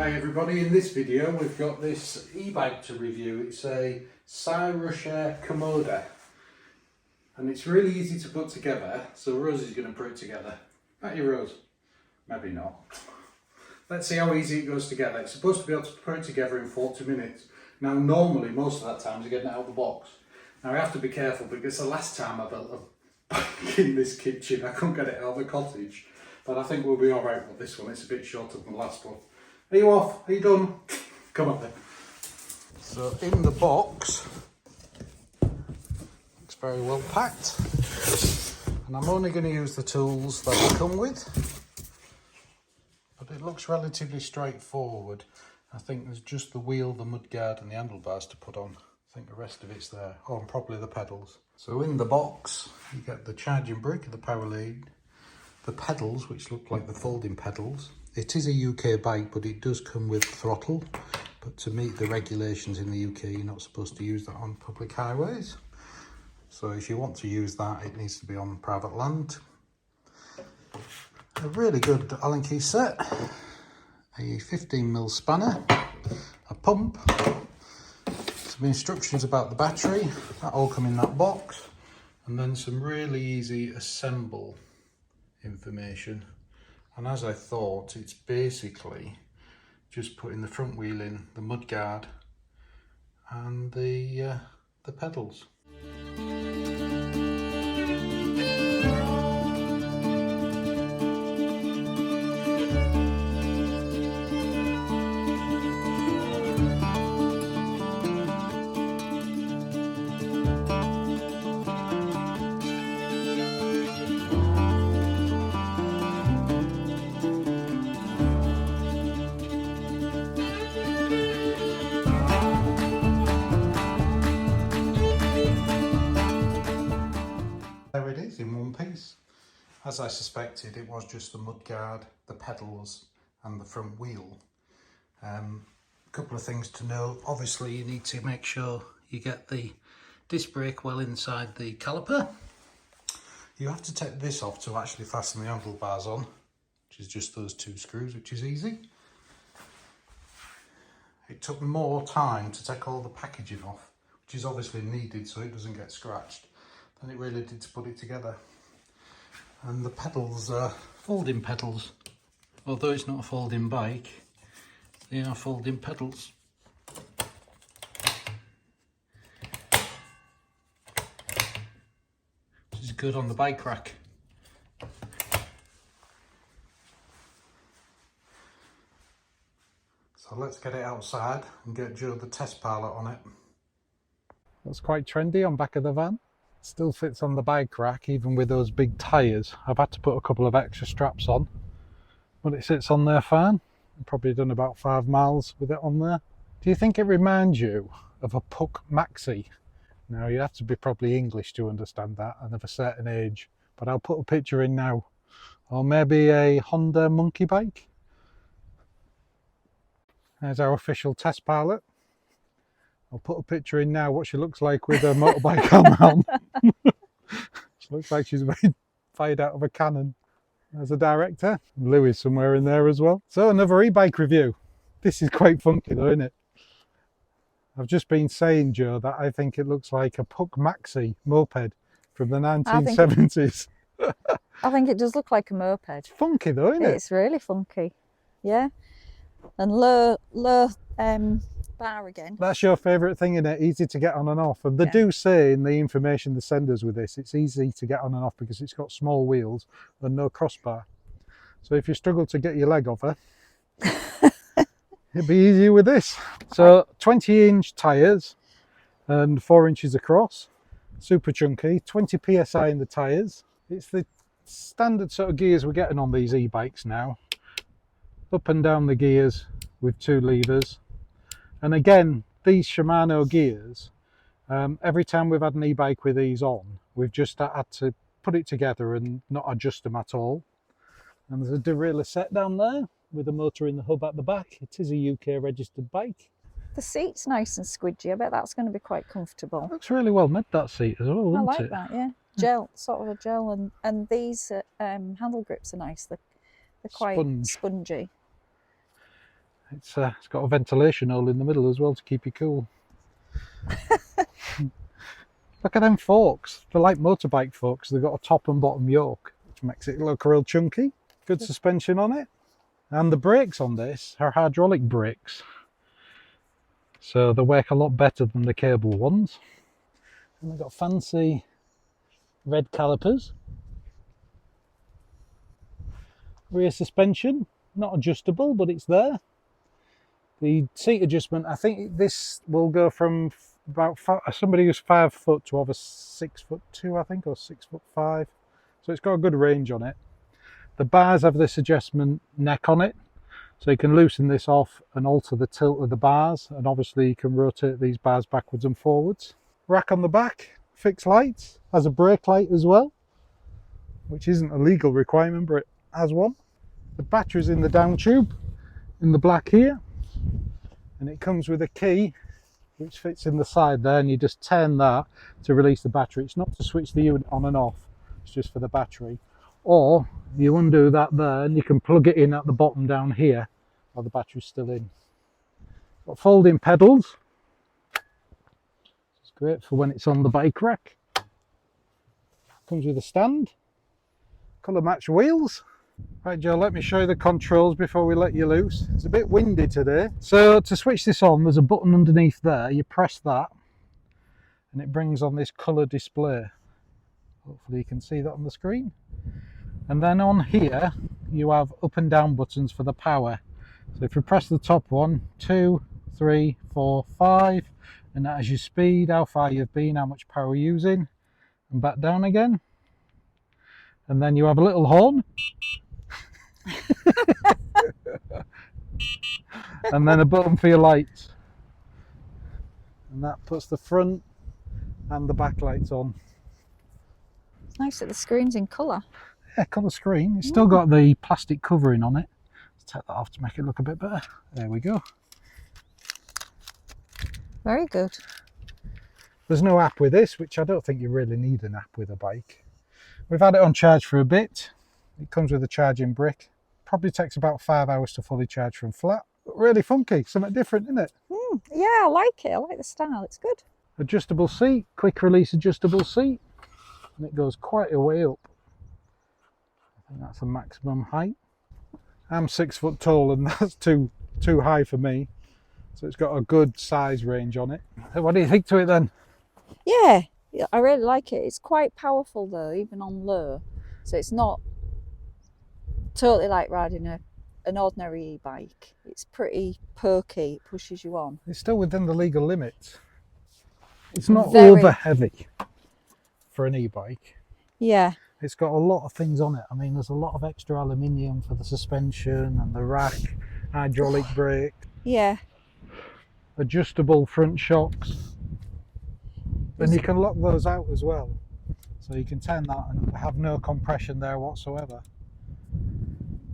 Hi everybody, in this video we've got this e-bike to review. It's a Cyrusher Kommoda and it's really easy to put together, so Rose is going to put it together. Not you, Rose? Maybe not. Let's see how easy it goes together. It's supposed to be able to put it together in 40 minutes. Now normally most of that time you're getting it out of the box. Now I have to be careful because the last time I built a bike in this kitchen I couldn't get it out of the cottage. But I think we'll be alright with this one. It's a bit shorter than the last one. Are you off? Are you done? Come on then. So in the box, it's very well packed. And I'm only going to use the tools that I come with. But it looks relatively straightforward. I think there's just the wheel, the mudguard and the handlebars to put on. I think the rest of it's there. Oh, and probably the pedals. So in the box, you get the charging brick, the power lead, the pedals, which look like the folding pedals. It is a UK bike, but it does come with throttle. But to meet the regulations in the UK, you're not supposed to use that on public highways. So if you want to use that, it needs to be on private land. A really good Allen key set, a 15mm spanner, a pump, some instructions about the battery, that all come in that box, and then some really easy assemble information. And as I thought, it's basically just putting the front wheel in, the mudguard and the pedals. There it is in one piece. As I suspected, it was just the mudguard, the pedals and the front wheel. A couple of things to know. Obviously you need to make sure you get the disc brake well inside the caliper. You have to take this off to actually fasten the handlebars on, which is just those two screws, which is easy. It took more time to take all the packaging off, which is obviously needed so it doesn't get scratched, than it really did to put it together. And the pedals are folding pedals. Although it's not a folding bike, they are folding pedals. Which is good on the bike rack. So let's get it outside and get Joe the test pilot on it. That's quite trendy on back of the van. Still fits on the bike rack even with those big tyres. I've had to put a couple of extra straps on, but it sits on there fine. I've probably done about 5 miles with it on there. Do you think it reminds you of a Puck Maxi? Now you have to be probably English to understand that and of a certain age, but I'll put a picture in now. Or maybe a Honda monkey bike. There's our official test pilot. I'll put a picture in now what she looks like with a motorbike helmet on. She looks like she's been fired out of a cannon. There's a director. Louis somewhere in there as well. So another e-bike review. This is quite funky though, isn't it? I've just been saying, Joe, that I think it looks like a Puck Maxi moped from the 1970s. I think it does look like a moped. It's funky though, isn't it? It's really funky. Yeah. And low bar again. That's your favourite thing, in it, easy to get on and off. And they do say in the information they send us with this, it's easy to get on and off because it's got small wheels and no crossbar. So if you struggle to get your leg over, it'd be easier with this. So 20-inch tyres and 4 inches across, super chunky, 20 psi in the tyres. It's the standard sort of gears we're getting on these e-bikes now. Up and down the gears with 2 levers. And again, these Shimano gears, every time we've had an e-bike with these on, we've just had to put it together and not adjust them at all. And there's a derailleur set down there with a motor in the hub at the back. It is a UK registered bike. The seat's nice and squidgy. I bet that's going to be quite comfortable. Looks really well made, that seat as well, I doesn't like it? that, yeah. Gel, sort of a gel, and these handle grips are nice. They're quite spongy. It's got a ventilation hole in the middle as well to keep you cool. Look at them forks. They're like motorbike forks. They've got a top and bottom yoke, which makes it look real chunky. Good suspension on it. And the brakes on this are hydraulic brakes. So they work a lot better than the cable ones. And they've got fancy red calipers. Rear suspension, not adjustable, but it's there. The seat adjustment, I think this will go from about somebody who's 5 foot to over 6'2", I think, or 6'5". So it's got a good range on it. The bars have this adjustment neck on it, so you can loosen this off and alter the tilt of the bars, and obviously you can rotate these bars backwards and forwards. Rack on the back, fixed lights, has a brake light as well, which isn't a legal requirement, but it has one. The battery's in the down tube, in the black here, and it comes with a key which fits in the side there, and you just turn that to release the battery. It's not to switch the unit on and off, it's just for the battery. Or you undo that there and you can plug it in at the bottom down here while the battery's still in. Got folding pedals. It's great for when it's on the bike rack. Comes with a stand. Colour match wheels. Right, Joe, let me show you the controls before we let you loose. It's a bit windy today. So to switch this on, there's a button underneath there. You press that and it brings on this colour display. Hopefully you can see that on the screen. And then on here, you have up and down buttons for the power. So if you press the top one, 2, 3, 4, 5, and that is your speed, how far you've been, how much power you're using, and back down again. And then you have a little horn. And then a button for your lights. And that puts the front and the back lights on. It's nice that the screen's in colour. Yeah, colour screen. It's still got the plastic covering on it. Let's take that off to make it look a bit better. There we go. Very good. There's no app with this, which I don't think you really need an app with a bike. We've had it on charge for a bit. It comes with a charging brick. Probably takes about 5 hours to fully charge from flat. But really funky, something different, isn't it? Yeah, I like it. I like the style. It's good. Adjustable seat, quick release adjustable seat. And it goes quite a way up. I think that's the maximum height. I'm 6 foot tall and that's too high for me. So it's got a good size range on it. So what do you think to it then? Yeah, I really like it. It's quite powerful though, even on low. So it's not totally like riding an ordinary e-bike. It's pretty perky, it pushes you on. It's still within the legal limits. It's not Very. over heavy for an e-bike. Yeah. It's got a lot of things on it. I mean, there's a lot of extra aluminium for the suspension and the rack, hydraulic brake, Yeah. adjustable front shocks. And you can lock those out as well. So you can turn that and have no compression there whatsoever.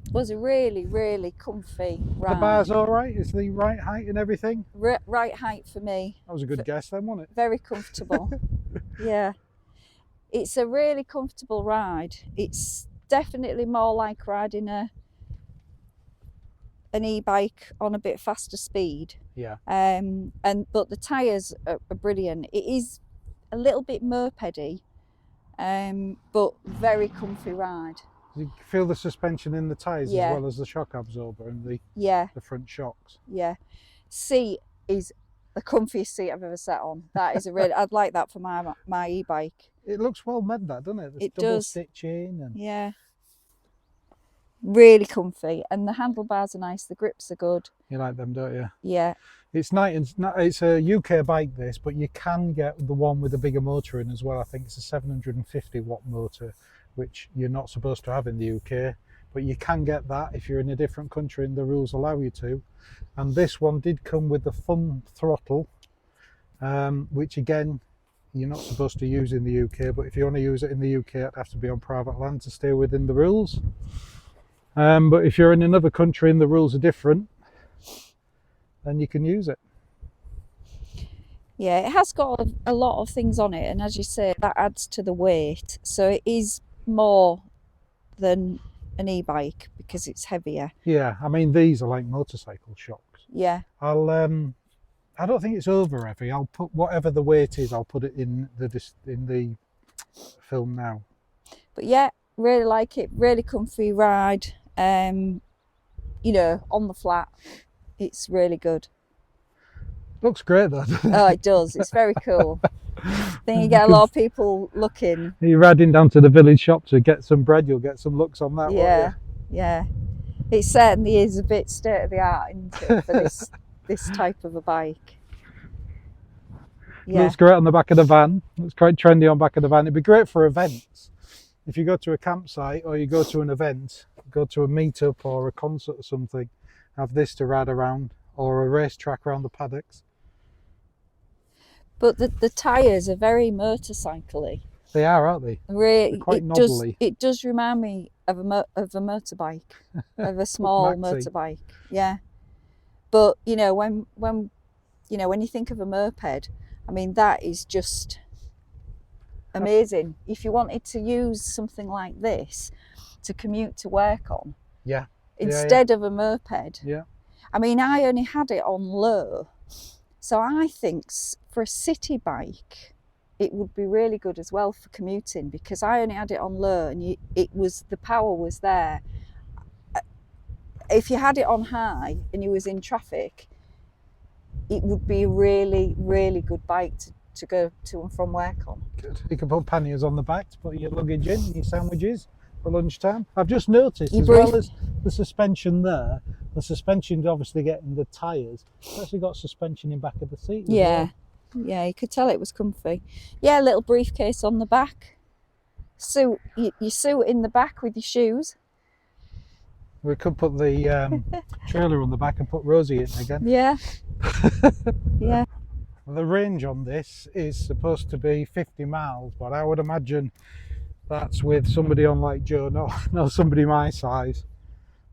It was a really, really comfy ride. The bar's all right? Is the right height and everything? Right height for me. That was a good guess then, wasn't it? Very comfortable. Yeah. It's a really comfortable ride. It's definitely more like riding an e-bike on a bit faster speed. Yeah. But the tyres are brilliant. It is a little bit mopedy, but very comfy ride. You feel the suspension in the tyres Yeah. as well as the shock absorber and the front shocks. Yeah. Seat is the comfiest seat I've ever sat on. That is a really, I'd like that for my e-bike. It looks well made, that, doesn't it? There's It double does. stitching and Yeah. Really comfy, and the handlebars are nice. The grips are good. you like them, don't you? Yeah. It's nice. It's a UK bike, this, but you can get the one with a bigger motor in as well. I think it's a 750 watt motor, which you're not supposed to have in the UK, but you can get that if you're in a different country and the rules allow you to. And this one did come with the thumb throttle, which again, you're not supposed to use in the UK, but if you want to use it in the UK, it'd have to be on private land to stay within the rules. But if you're in another country and the rules are different, then you can use it. Yeah, it has got a lot of things on it, and as you say, that adds to the weight. So it is more than an e-bike because it's heavier. Yeah, I mean these are like motorcycle shocks. Yeah. I don't think it's over heavy. I'll put whatever the weight is. I'll put it in the film now. But yeah, really like it. Really comfy ride. You know, on the flat, it's really good. Looks great though. Oh, it does. It's very cool. I think you get a lot of people looking. You're riding down to the village shop to get some bread. You'll get some looks on that. Yeah, yeah. It certainly is a bit state of the art, isn't it, for this type of a bike. Yeah. Looks great on the back of the van. Looks quite trendy on the back of the van. It'd be great for events. If you go to a campsite or you go to an event, go to a meetup or a concert or something, have this to ride around, or a racetrack around the paddocks. But the tyres are very motorcycle-y. They are, aren't they? Really, They're quite knobbly. It does remind me of a motorbike, of a small motorbike. Yeah. But you know, when you think of a moped, I mean that is just amazing. If you wanted to use something like this to commute to work on, Yeah. instead of a moped. Yeah. I mean, I only had it on low, so I think for a city bike, it would be really good as well for commuting, because I only had it on low and the power was there. If you had it on high and you was in traffic, it would be a really, really good bike to go to and from work on. Good. You can put panniers on the back to put your luggage in, your sandwiches for lunchtime. I've just noticed, as well as the suspension there, the suspension's obviously getting the tyres. It's actually got suspension in back of the seat as well. Yeah, you could tell it was comfy. Yeah, a little briefcase on the back. Suit, your suit in the back with your shoes. We could put the trailer on the back and put Rosie in again. Yeah. Yeah. The range on this is supposed to be 50 miles, but I would imagine that's with somebody on like Joe, no somebody my size.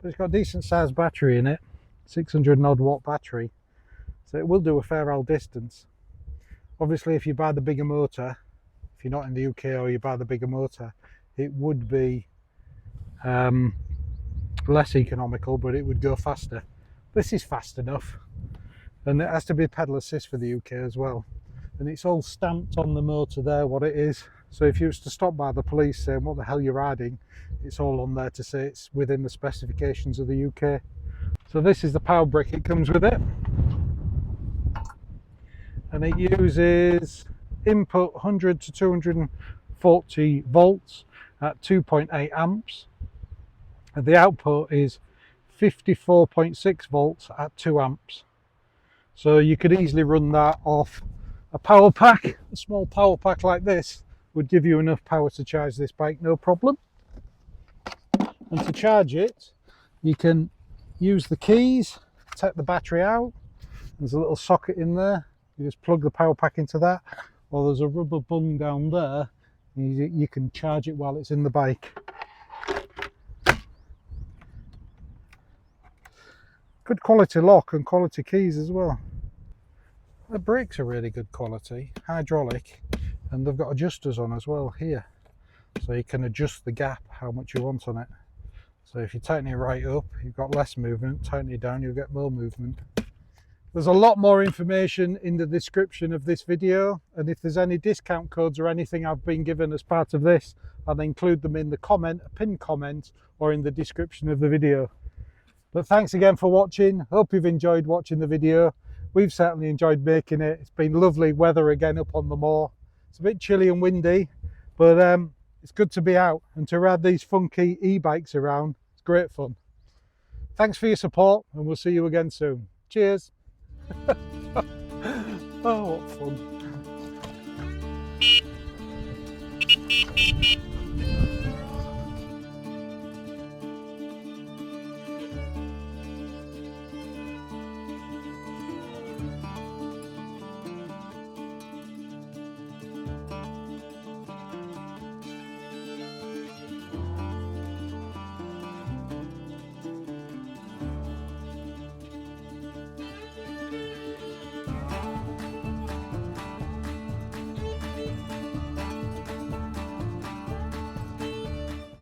But it's got a decent sized battery in it, 600 and odd watt battery, so it will do a fair old distance. Obviously, if you buy the bigger motor, if you're not in the UK or you buy the bigger motor, it would be less economical, but it would go faster. This is fast enough, and it has to be pedal assist for the UK as well, and it's all stamped on the motor there what it is. So if you was to stop by the police saying what the hell you're riding, it's all on there to say it's within the specifications of the UK. So this is the power brick it comes with it, and it uses input 100 to 240 volts at 2.8 amps, and the output is 54.6 volts at 2 amps. So you could easily run that off a power pack. A small power pack like this would give you enough power to charge this bike, no problem. And to charge it, you can use the keys, take the battery out. There's a little socket in there. You just plug the power pack into that, or there's a rubber bung down there. You can charge it while it's in the bike. Good quality lock and quality keys as well. The brakes are really good quality, hydraulic, and they've got adjusters on as well here, so you can adjust the gap how much you want on it. So if you tighten it right up, you've got less movement. Tighten it down, you'll get more movement. There's a lot more information in the description of this video, and if there's any discount codes or anything I've been given as part of this, I'll include them in the comment, a pinned comment, or in the description of the video. But thanks again for watching. Hope you've enjoyed watching the video. We've certainly enjoyed making it. It's been lovely weather again up on the moor. It's a bit chilly and windy, but it's good to be out and to ride these funky e-bikes around. It's great fun. Thanks for your support, and we'll see you again soon. Cheers. Oh, what fun.